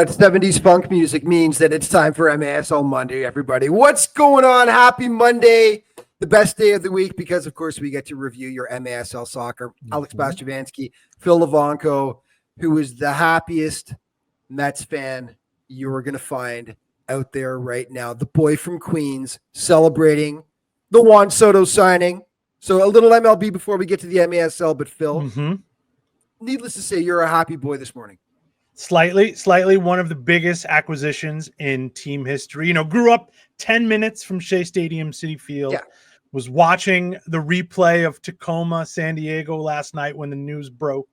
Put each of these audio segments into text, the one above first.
That 70s funk music means that it's time for MASL Monday, everybody. What's going on? Happy Monday, the best day of the week, because, of course, we get to review your MASL soccer. Alex Bastravansky, Phil Levanko, who is the happiest Mets fan you're going to find out there right now. The boy from Queens celebrating the Juan Soto signing. So a little MLB before we get to the MASL, but Phil, needless to say, you're a happy boy this morning. Slightly one of the biggest acquisitions in team history. You know, grew up 10 minutes from Shea Stadium, Citi Field. Yeah. Was watching the replay of Tacoma, San Diego last night when the news broke.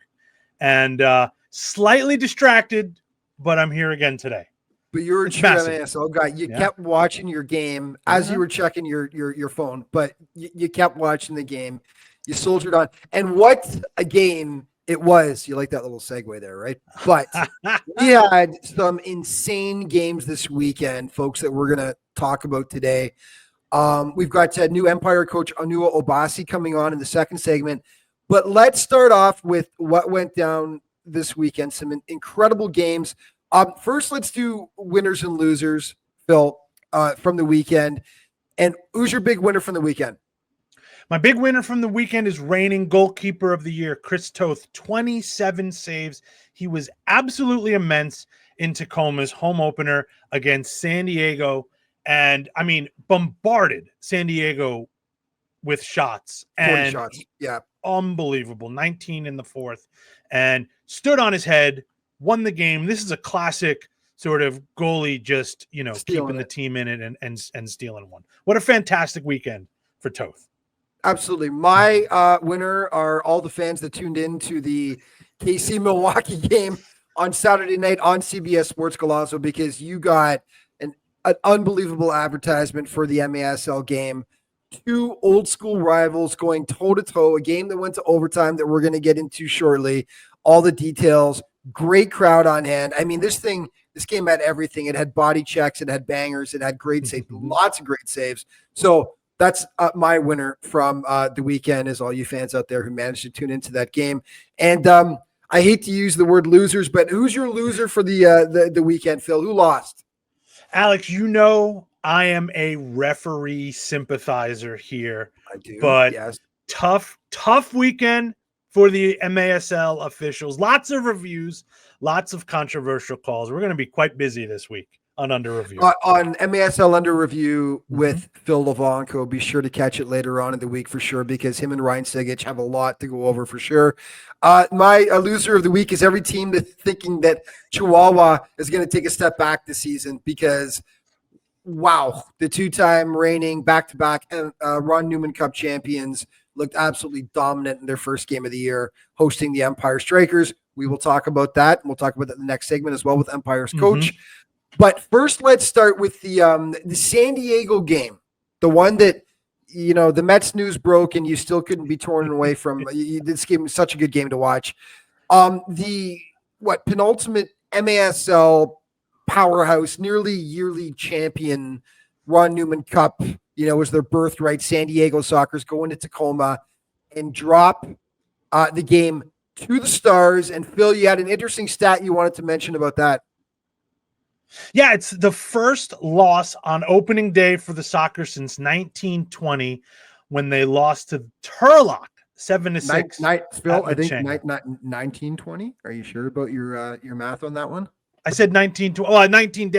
And slightly distracted, but I'm here again today. But you're a true MASL guy. You kept watching your game as you were checking your phone, but you kept watching the game. You soldiered on. And what a game it was. You like that little segue there, right? But we had some insane games this weekend, folks, that we're going to talk about today. We've got new Empire coach Onua Obasi coming on in the second segment. But let's start off with what went down this weekend. Some incredible games. First, let's do winners and losers, Phil, from the weekend. And who's your big winner from the weekend? My big winner from the weekend is reigning goalkeeper of the year, Chris Toth, 27 saves. He was absolutely immense in Tacoma's home opener against San Diego. And, I mean, bombarded San Diego with shots. 40 shots, yeah. Unbelievable. 19 in the fourth. And stood on his head, won the game. This is a classic sort of goalie just, keeping the team in it and stealing one. What a fantastic weekend for Toth. Absolutely. My winner are all the fans that tuned in to the KC Milwaukee game on Saturday night on CBS Sports Golazo, because you got an unbelievable advertisement for the MASL game. Two old school rivals going toe-to-toe, a game that went to overtime that we're going to get into shortly. All the details, great crowd on hand. I mean, this game had everything. It had body checks, it had bangers, it had great saves, lots of great saves. So that's my winner from the weekend, is all you fans out there who managed to tune into that game. And I hate to use the word losers, but who's your loser for the weekend, Phil? Who lost? Alex, I am a referee sympathizer here. I do, but yes. Tough weekend for the MASL officials. Lots of reviews, lots of controversial calls. We're going to be quite busy this week on Under Review. On MASL Under Review with Phil Levanko. Be sure to catch it later on in the week for sure, because him and Ryan Sigich have a lot to go over for sure. My loser of the week is every team that's thinking that Chihuahua is going to take a step back this season, because wow, the two-time reigning back-to-back Ron Newman Cup champions looked absolutely dominant in their first game of the year, hosting the Empire Strykers. We will talk about that, and we'll talk about that in the next segment as well with Empire's coach. But first, let's start with the San Diego game, the one that, the Mets news broke and you still couldn't be torn away from. This game was such a good game to watch. The penultimate MASL powerhouse, nearly yearly champion Ron Newman Cup, was their birthright. San Diego Sockers go into Tacoma and drop the game to the Stars. And Phil, you had an interesting stat you wanted to mention about that. Yeah, it's the first loss on opening day for the soccer since 1920, when they lost to Turlock 7-6. Phil, I think 1920. Are you sure about your math on that one? I said 19-20. 2019,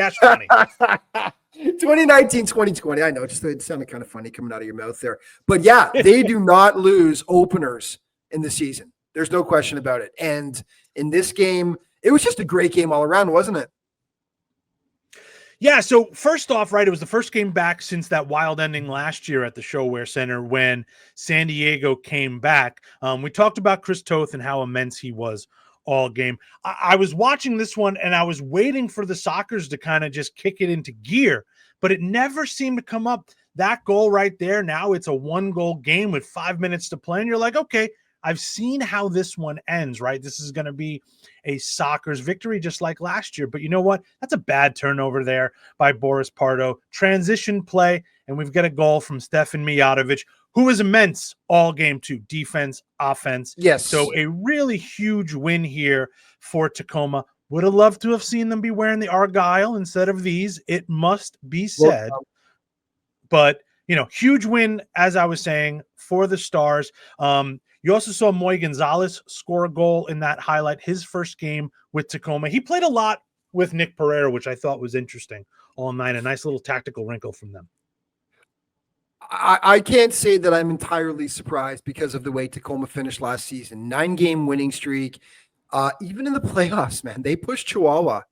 2020. I know, it sounded kind of funny coming out of your mouth there. But yeah, they do not lose openers in the season. There's no question about it. And in this game, it was just a great game all around, wasn't it? Yeah, so first off, right, it was the first game back since that wild ending last year at the ShoWare Center when San Diego came back. We talked about Chris Toth and how immense he was all game. I was watching this one and I was waiting for the Sockers to kind of just kick it into gear, but it never seemed to come up. That goal right there, now it's a 1-goal game with 5 minutes to play, and you're like, okay, I've seen how this one ends, right? This is going to be a Sockers victory just like last year. But you know what? That's a bad turnover there by Boris Pardo. Transition play, and we've got a goal from Stefan Mijatovic, who was immense all game too. Defense, offense. Yes. So a really huge win here for Tacoma. Would have loved to have seen them be wearing the Argyle instead of these. It must be said. But, huge win, as I was saying, for the Stars. You also saw Moy Gonzalez score a goal in that highlight, his first game with Tacoma. He played a lot with Nick Pereira, which I thought was interesting all night. A nice little tactical wrinkle from them. I can't say that I'm entirely surprised because of the way Tacoma finished last season. 9-game winning streak. Even in the playoffs, man, they pushed Chihuahua.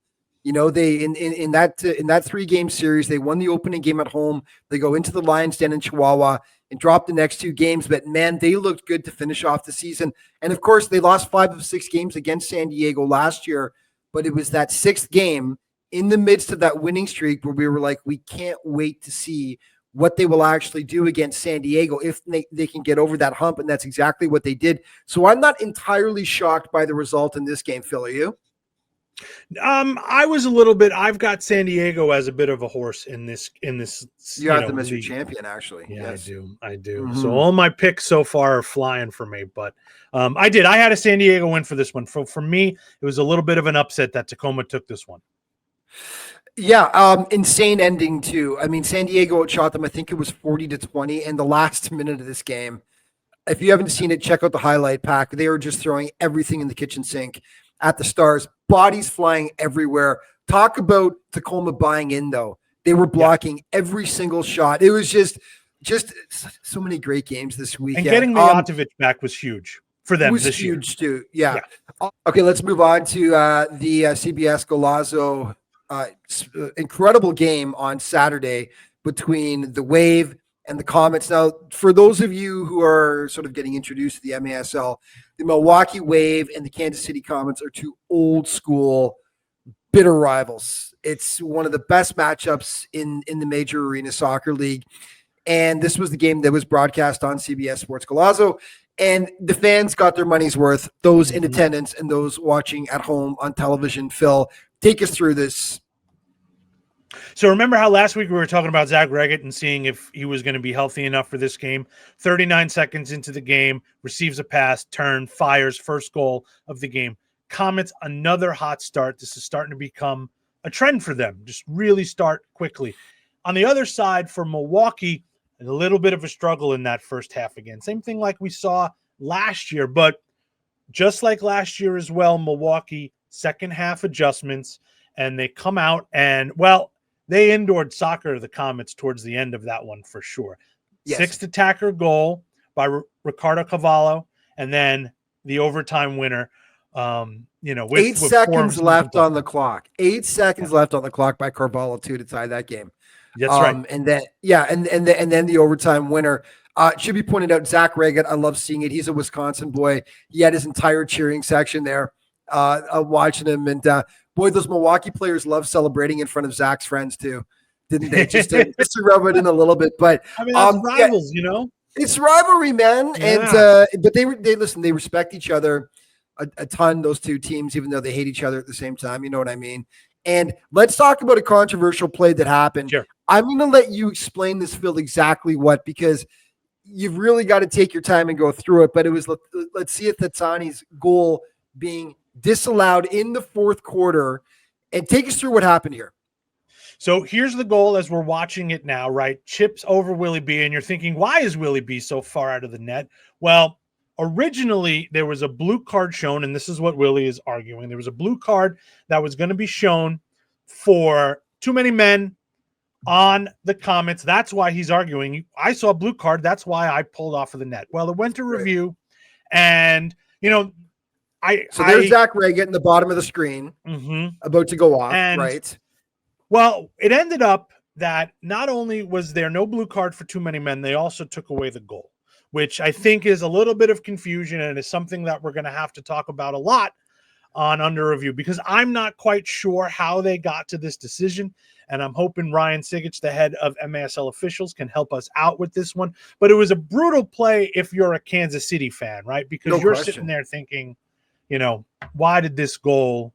They in that 3-game series, they won the opening game at home. They go into the Lions Den in Chihuahua and drop the next 2 games. But man, they looked good to finish off the season. And of course, they lost 5 of 6 games against San Diego last year. But it was that 6th game in the midst of that winning streak where we were like, we can't wait to see what they will actually do against San Diego if they can get over that hump. And that's exactly what they did. So I'm not entirely shocked by the result in this game, Phil. Are you? I was a little bit. I've got San Diego as a bit of a horse in this. You have them as your champion, actually. Yeah, yes. I do. Mm-hmm. So all my picks so far are flying for me. But I had a San Diego win for this one. For me, it was a little bit of an upset that Tacoma took this one. Yeah, insane ending too. I mean, San Diego outshot them. I think it was 40-20 in the last minute of this game. If you haven't seen it, check out the highlight pack. They were just throwing everything in the kitchen sink at the Stars. Bodies flying everywhere. Talk about Tacoma buying in, though. They were blocking every single shot. It was just so many great games this weekend. And getting Mijatovic back was huge for them this year. Huge too. Yeah. Okay, let's move on to the CBS Golazo. Incredible game on Saturday between the Wave and the Comets. Now, for those of you who are sort of getting introduced to the MASL, the Milwaukee Wave and the Kansas City Comets are 2 old school, bitter rivals. It's one of the best matchups in the Major Arena Soccer League. And this was the game that was broadcast on CBS Sports Golazo. And the fans got their money's worth, those in attendance and those watching at home on television. Phil, take us through this. So remember how last week we were talking about Zach Reggett and seeing if he was going to be healthy enough for this game? 39 seconds into the game, receives a pass, turn, fires, first goal of the game. Comets, another hot start. This is starting to become a trend for them. Just really start quickly. On the other side for Milwaukee, a little bit of a struggle in that first half again. Same thing like we saw last year, but just like last year as well, Milwaukee, second half adjustments, and they come out and, well, they endured soccer the Comets towards the end of that one for sure. Yes. 6th attacker goal by Ricardo Cavallo, and then the overtime winner. With 8 seconds left on the clock. 8 seconds left on the clock by Carvalho too to tie that game. That's right. And then and then the overtime winner. It should be pointed out, Zach Reggett. I love seeing it. He's a Wisconsin boy. He had his entire cheering section there, watching him. And boy, those Milwaukee players love celebrating in front of Zach's friends too, didn't they? Just to rub it in a little bit. But I mean, that's rivals, it's rivalry, man. Yeah. And but they listen. They respect each other a ton. Those 2 teams, even though they hate each other at the same time. You know what I mean? And let's talk about a controversial play that happened. Sure. I'm going to let you explain this, Phil, exactly what, because you've really got to take your time and go through it. But it was, let's see if Tatsani's goal being disallowed in the 4th quarter, and take us through what happened here. So here's the goal as we're watching it now, right? Chips over Willie B, and you're thinking, why is Willie B so far out of the net? Well, originally there was a blue card shown, and this is what Willie is arguing. There was a blue card that was going to be shown for too many men on the Comets. That's why he's arguing. I saw a blue card. That's why I pulled off of the net. Well, it went to review, and there's Zach Reggett in the bottom of the screen, about to go off, right? Well, it ended up that not only was there no blue card for too many men, they also took away the goal, which I think is a little bit of confusion and is something that we're going to have to talk about a lot on Under Review, because I'm not quite sure how they got to this decision, and I'm hoping Ryan Sigich, the head of MASL officials, can help us out with this one. But it was a brutal play if you're a Kansas City fan, right? Because you're sitting there thinking, why did this goal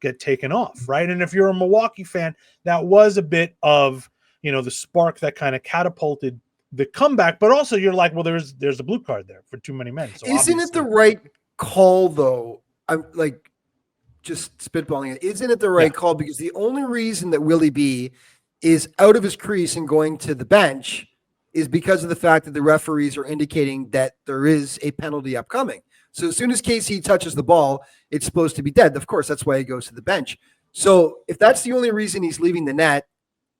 get taken off, right? And if you're a Milwaukee fan, that was a bit of, the spark that kind of catapulted the comeback. But also you're like, well, there's a blue card there for too many men. So isn't it the right call, though? I'm like, just spitballing it. Isn't it the right call? Because the only reason that Willie B is out of his crease and going to the bench is because of the fact that the referees are indicating that there is a penalty upcoming. So as soon as KC touches the ball, it's supposed to be dead. Of course, that's why he goes to the bench. So if that's the only reason he's leaving the net,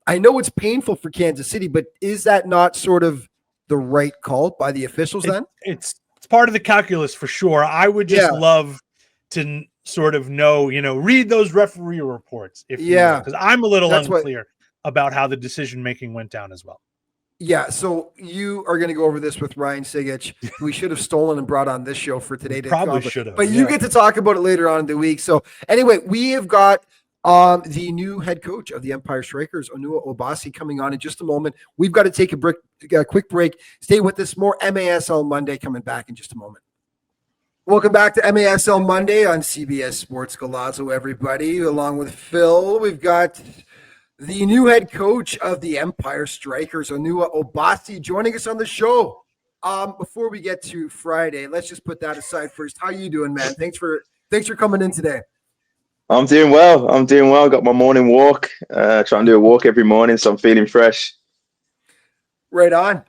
I know it's painful for Kansas City, but is that not sort of the right call by the officials then? It's part of the calculus for sure. I would just love to sort of know, read those referee reports if you will, because I'm a little unclear about how the decision-making went down as well. Yeah, so you are going to go over this with Ryan Sigich. We should have stolen and brought on this show for today. Probably should have. But you get to talk about it later on in the week. So anyway, we have got the new head coach of the Empire Strykers, Onua Obasi, coming on in just a moment. We've got to take a quick break. Stay with us. More MASL Monday coming back in just a moment. Welcome back to MASL Monday on CBS Sports Golazo, everybody. Along with Phil, we've got the new head coach of the Empire Strykers, Onua Obasi, joining us on the show. Before we get to Friday, let's just put that aside first. How you doing, man? Thanks for coming in today. I'm doing well. Got my morning walk. Try and do a walk every morning, so I'm feeling fresh. Right on.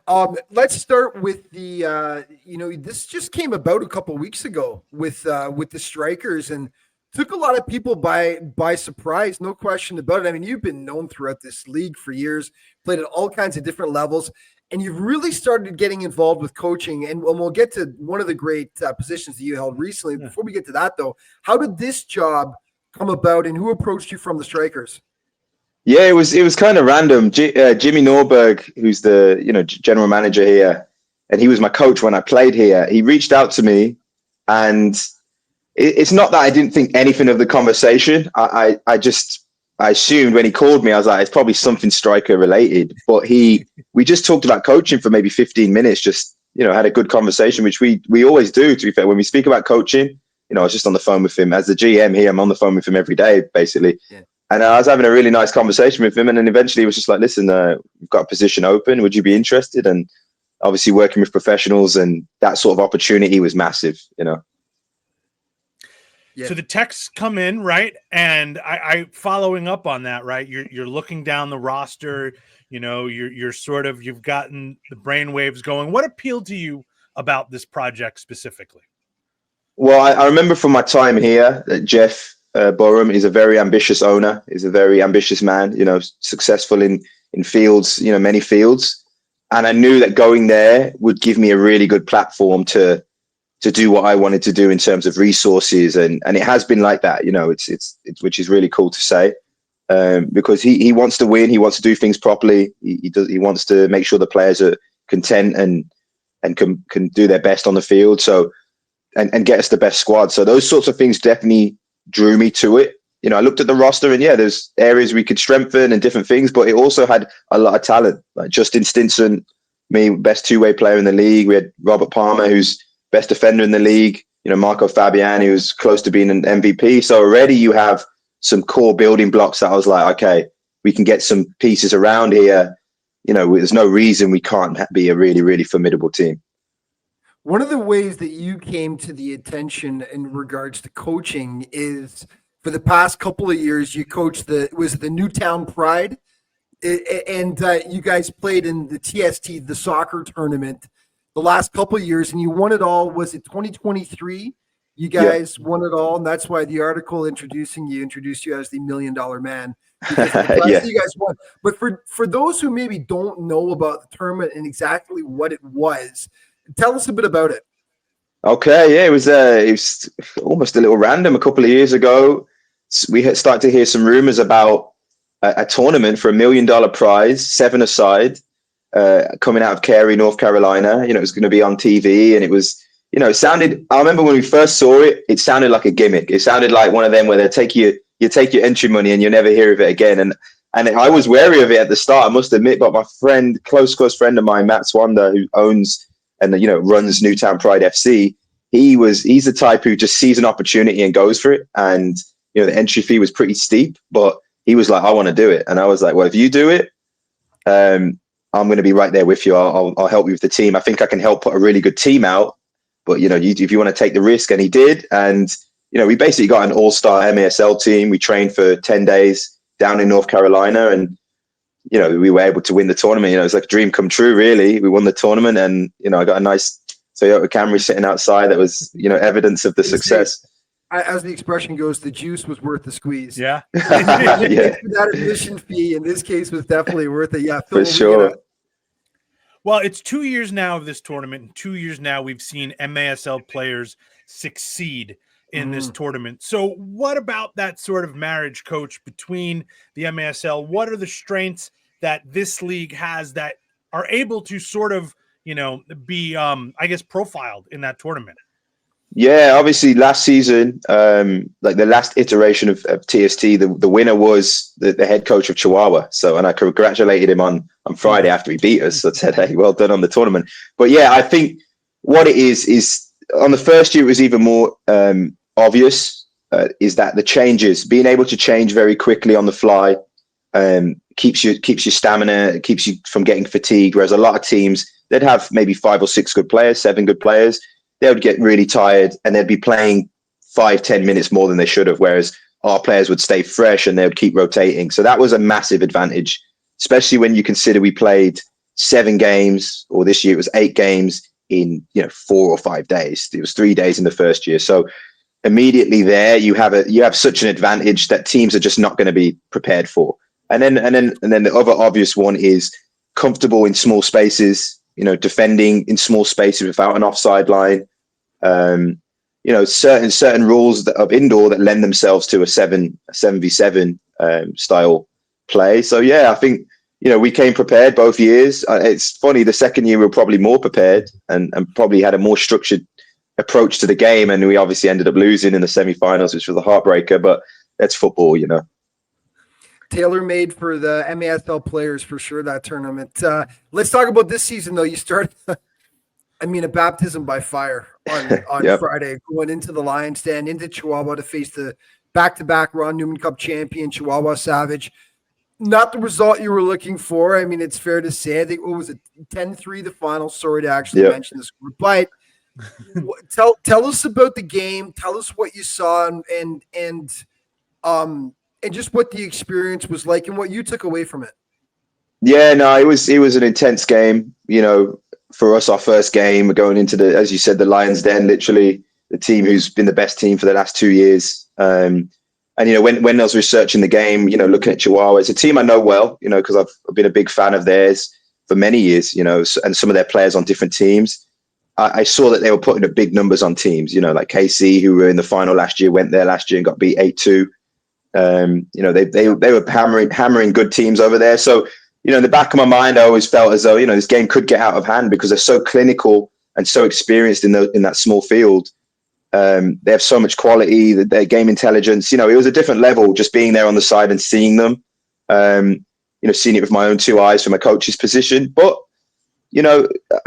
Let's start with the this just came about a couple of weeks ago with the Strikers and took a lot of people by surprise, no question about it. I mean, you've been known throughout this league for years, played at all kinds of different levels, and you've really started getting involved with coaching. And we'll get to one of the great positions that you held recently. Before we get to that, though, how did this job come about, and who approached you from the Strikers? Yeah, it was kind of random. Jimmy Norberg, who's the general manager here, and he was my coach when I played here. He reached out to me, and it's not that I didn't think anything of the conversation. I assumed when he called me, I was like, it's probably something striker related. But we just talked about coaching for maybe 15 minutes. Just had a good conversation, which we always do. To be fair, when we speak about coaching, I was just on the phone with him as the GM here. I'm on the phone with him every day, basically. Yeah. And I was having a really nice conversation with him. And then eventually it was just like, listen, we've got a position open. Would you be interested? And obviously working with professionals and that sort of opportunity was massive, Yeah. So the texts come in, right? And I following up on that, right? You're looking down the roster, you've gotten the brainwaves going. What appealed to you about this project specifically? Well, I remember from my time here that Jeff Borum is a very ambitious owner, is a very ambitious man, successful in fields, many fields. And I knew that going there would give me a really good platform to do what I wanted to do in terms of resources. And it has been like that, it's which is really cool to say, because he wants to win. He wants to do things properly. He wants to make sure the players are content and can do their best on the field. So, and get us the best squad. So those sorts of things definitely drew me to it. I looked at the roster and there's areas we could strengthen and different things, but it also had a lot of talent. Like Justin Stinson, best two-way player in the league. We had Robert Palmer, who's best defender in the league. Marco Fabiani, who's close to being an MVP. So already you have some core building blocks that I was like, okay, we can get some pieces around here. There's no reason we can't be a really, really formidable team. One of the ways that you came to the attention in regards to coaching is for the past couple of years, you coached the Newtown Pride, and you guys played in the TST, the soccer tournament, the last couple of years, and you won it all. Was it 2023? You guys won it all, and that's why the article introduced you as the $1 Million Man. Because you guys won. But for those who maybe don't know about the tournament and exactly what it was, tell us a bit about it. Okay, it was almost a little random. A couple of years ago, we had started to hear some rumors about a tournament for $1 million prize, 7-a-side, coming out of Cary, North Carolina. It was going to be on TV, and it was, it sounded. I remember when we first saw it, it sounded like a gimmick. It sounded like one of them where you take your entry money and you'll never hear of it again. And I was wary of it at the start, I must admit. But my friend, close friend of mine, Matt Swander, who owns and runs Newtown Pride FC, he's the type who just sees an opportunity and goes for it. And the entry fee was pretty steep, but he was like, I want to do it. And I was like, well, if you do it, I'm going to be right there with you. I'll help you with the team. I think I can help put a really good team out. But if you want to take the risk, and he did, and we basically got an all-star MASL team. We trained for 10 days down in North Carolina, and we were able to win the tournament. It's like a dream come true, really. We won the tournament, and I got a nice Toyota Camry sitting outside that was evidence of the success. As the expression goes, the juice was worth the squeeze. Yeah. That admission fee in this case was definitely worth it. Yeah, Phil, for sure. Well, it's 2 years now of this tournament, and 2 years now we've seen MASL players succeed in this tournament. So what about that sort of marriage, Coach, between the MASL? What are the strengths that this league has that are able to sort of, be, I guess, profiled in that tournament? Yeah, obviously last season, like the last iteration of TST, the winner was the head coach of Chihuahua. So, and I congratulated him on Friday after he beat us. So I said, hey, well done on the tournament. But yeah, I think what it is on the first year, it was even more obvious, is that the changes, being able to change very quickly on the fly, keeps your stamina, keeps you from getting fatigued. Whereas a lot of teams, they'd have maybe 5 or 6 good players, 7 good players. They would get really tired and they'd be playing 5-10 minutes more than they should have. Whereas our players would stay fresh and they would keep rotating. So that was a massive advantage, especially when you consider we played 7 games, or this year it was 8 games in 4 or 5 days. It was 3 days in the first year. So immediately there you have such an advantage that teams are just not going to be prepared for. And then the other obvious one is comfortable in small spaces, defending in small spaces without an offside line. Certain rules of indoor that lend themselves to a 7v7 style play. So yeah, I think we came prepared both years. It's funny, the second year we were probably more prepared and probably had a more structured approach to the game, and we obviously ended up losing in the semi-finals, which was a heartbreaker. But that's football, Tailor-made for the MASL players for sure, that tournament. Let's talk about this season, though. You started, a baptism by fire on Yep. Friday, going into the Lions Den, into Chihuahua to face the back-to-back Ron Newman Cup champion, Chihuahua Savage. Not the result you were looking for. It's fair to say. I think, what was it, 10-3 the final? Sorry to actually mention the score. But tell us about the game. Tell us what you saw and just what the experience was like and what you took away from it. Yeah, no, it was an intense game. For us, our first game going into as you said, the Lions Den, literally the team who's been the best team for the last 2 years. And when I was researching the game, looking at Chihuahua, it's a team I know well, because I've been a big fan of theirs for many years, and some of their players on different teams. I saw that they were putting up big numbers on teams, like KC, who were in the final last year, went there last year and got beat 8-2. They were hammering good teams over there. So, in the back of my mind, I always felt as though, this game could get out of hand because they're so clinical and so experienced in that small field. They have so much quality, their game intelligence. It was a different level just being there on the side and seeing them, seeing it with my own 2 eyes from a coach's position. But,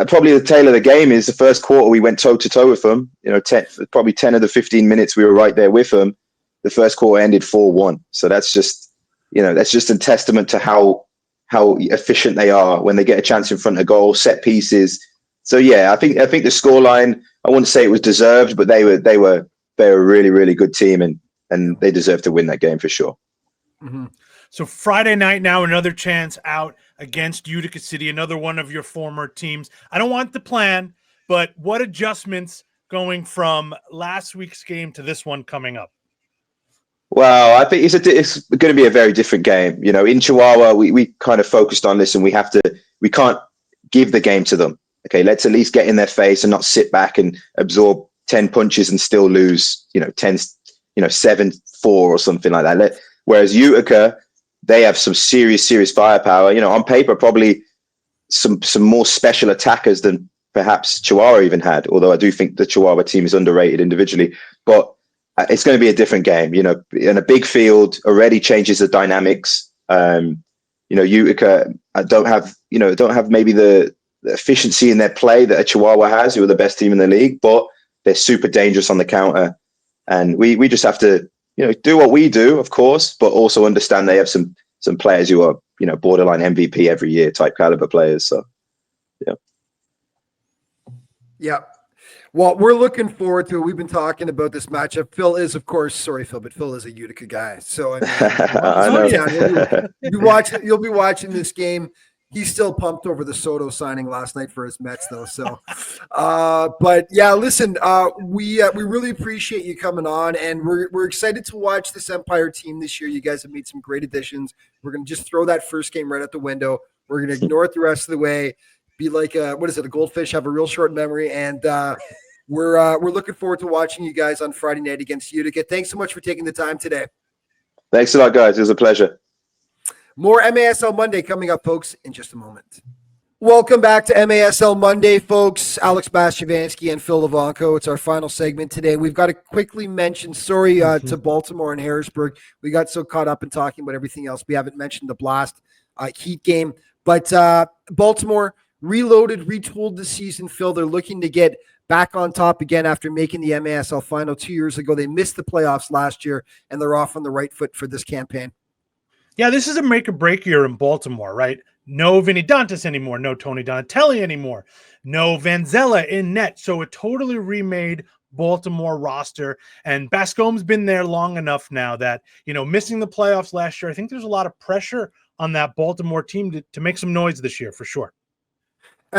probably the tail of the game is the first quarter we went toe to toe with them. Probably 10 of the 15 minutes we were right there with them. The first quarter ended 4-1. So that's just a testament to how efficient they are when they get a chance in front of goal, set pieces. So yeah, I think the scoreline, I wouldn't say it was deserved, but they were a really, really good team and they deserve to win that game for sure. Mm-hmm. So Friday night now, another chance out against Utica City, another one of your former teams. I don't want the plan, but what adjustments going from last week's game to this one coming up? Well, I think it's going to be a very different game. In Chihuahua, we kind of focused on this, and we can't give the game to them. Okay, let's at least get in their face and not sit back and absorb 10 punches and still lose, 7-4 or something like that. Whereas Utica, they have some serious firepower. On paper, probably some more special attackers than perhaps Chihuahua even had. Although I do think the Chihuahua team is underrated individually, but it's going to be a different game. In a big field already changes the dynamics. Utica don't have maybe the efficiency in their play that a Chihuahua has, who are the best team in the league, but they're super dangerous on the counter. And we just have to, do what we do, of course, but also understand they have some players who are, borderline MVP every year type caliber players. So, yeah. Yeah. Well, we're looking forward to it. We've been talking about this matchup. Phil is, of course, sorry, Phil, but Phil is a Utica guy. So I mean, I know. you'll be watching this game. He's still pumped over the Soto signing last night for his Mets, though. So, but yeah, listen, we really appreciate you coming on, and we're excited to watch this Empire team this year. You guys have made some great additions. We're gonna just throw that first game right out the window. We're gonna ignore it the rest of the way. Be like a goldfish, have a real short memory, and we're looking forward to watching you guys on Friday night against Utica. Thanks so much for taking the time today. Thanks a lot, guys. It was a pleasure. More MASL Monday coming up, folks, in just a moment. Welcome back to MASL Monday, folks. Alex Bastiavansky and Phil Levanko. It's our final segment today. We've got to quickly mention, to Baltimore and Harrisburg. We got so caught up in talking about everything else. We haven't mentioned the Blast Heat game. But Baltimore reloaded, retooled the season, Phil. They're looking to get back on top again after making the MASL final 2 years ago. They missed the playoffs last year, and they're off on the right foot for this campaign. Yeah, this is a make or break year in Baltimore, right? No Vinny Dantas anymore, no Tony Donatelli anymore, no Vanzella in net. So a totally remade Baltimore roster. And Bascom's been there long enough now that, missing the playoffs last year, I think there's a lot of pressure on that Baltimore team to make some noise this year for sure.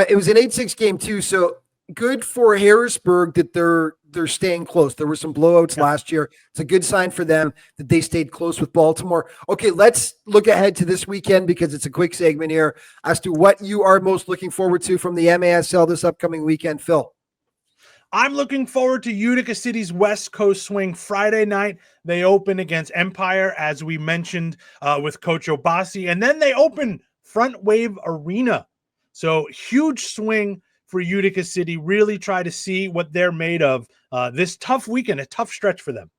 It was an 8-6 game too, so good for Harrisburg that they're staying close. There were some blowouts last year. It's a good sign for them that they stayed close with Baltimore. Okay, let's look ahead to this weekend because it's a quick segment here as to what you are most looking forward to from the MASL this upcoming weekend, Phil. I'm looking forward to Utica City's West Coast swing Friday night. They open against Empire, as we mentioned with Coach Obasi, and then they open Front Wave Arena. So huge swing for Utica City. Really try to see what they're made of this tough weekend, a tough stretch for them.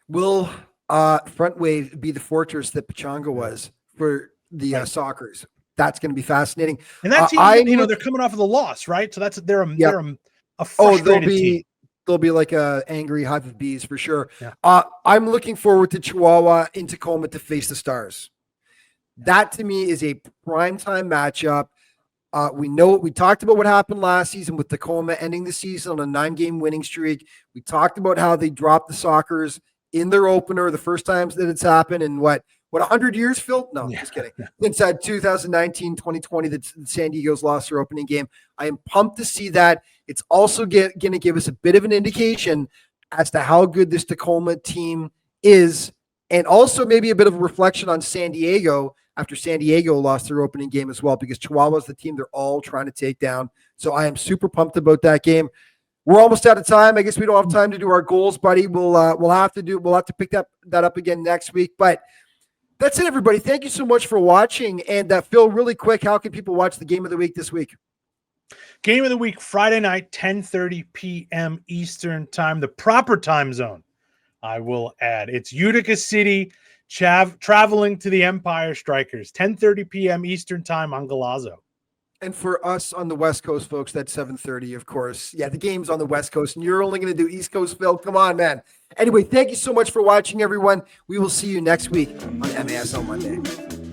Will Front Wave be the fortress that Pechanga was for the Sockers? That's going to be fascinating. And that team, they're coming off of the loss, right? So they're a frustrated team. They'll be like a angry hive of bees for sure. Yeah. I'm looking forward to Chihuahua in Tacoma to face the Stars. That to me is a primetime matchup. We talked about what happened last season with Tacoma ending the season on a 9-game winning streak. We talked about how they dropped the Sockers in their opener, the first times that it's happened in what 100 years, Phil? No, just kidding. Since 2019, 2020, that San Diego's lost their opening game. I am pumped to see that. It's also going to give us a bit of an indication as to how good this Tacoma team is, and also maybe a bit of a reflection on San Diego after San Diego lost their opening game as well, because Chihuahua's the team they're all trying to take down. So I am super pumped about that game. We're almost out of time. I guess we don't have time to do our goals, buddy. We'll have to pick that up again next week. But that's it, everybody. Thank you so much for watching. And Phil, really quick, how can people watch the game of the week this week? Game of the week, Friday night, 10:30 p.m. Eastern time, the proper time zone. I will add it's Utica City traveling to the Empire Strykers, 10:30 p.m. Eastern time on Galazzo. And for us on the West Coast, folks, that's 7:30, of course. Yeah, the game's on the West Coast, and you're only going to do East Coast, Phil. Come on, man. Anyway, thank you so much for watching, everyone. We will see you next week on MASL Monday.